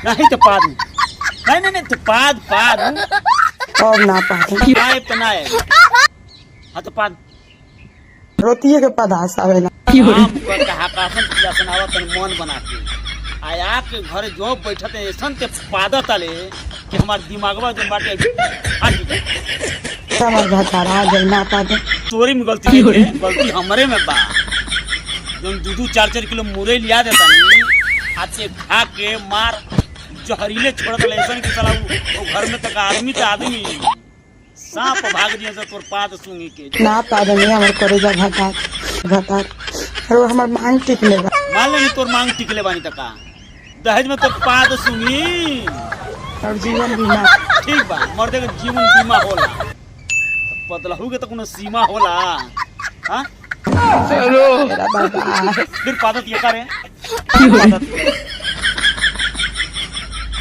नहीं तो पाद नहीं नहीं नहीं तो पाद पाद अब ना पाते आए तो ना आए हाँ तो पाद रोतिये के पदास आवेला काम करके हाकासन पूजा सुनावा तन मन बना के आया के घर जो बैठते ऐसन ते पादत आले कि हमार दिमागवा जो बाटे हट गई। समझ भतार आ गई ना पाते चोरी में गलती नहीं है गलती हमरे में बा जो 2-4 किलो मुरई लिया देता नहीं आज से खा के मार जहरीले छोड़ दे ऐसा कि साला वो घर में तक आदमी तो आदमी सांप भाग दिया से तोर पाद सूंगी के ना पाते नहीं हमारे करेजा भतार भतार और हमार मांग टिक लेगा मान ले तोर मांग टिकले बानी तका दहेज में तो पाद सूंगी और जीवन बीमा ठीक बा मर्दे के जीवन बीमा होला बदलहू के तो कोनो सीमा होला हां चलो मेरा बाबा फिर पादत ये करे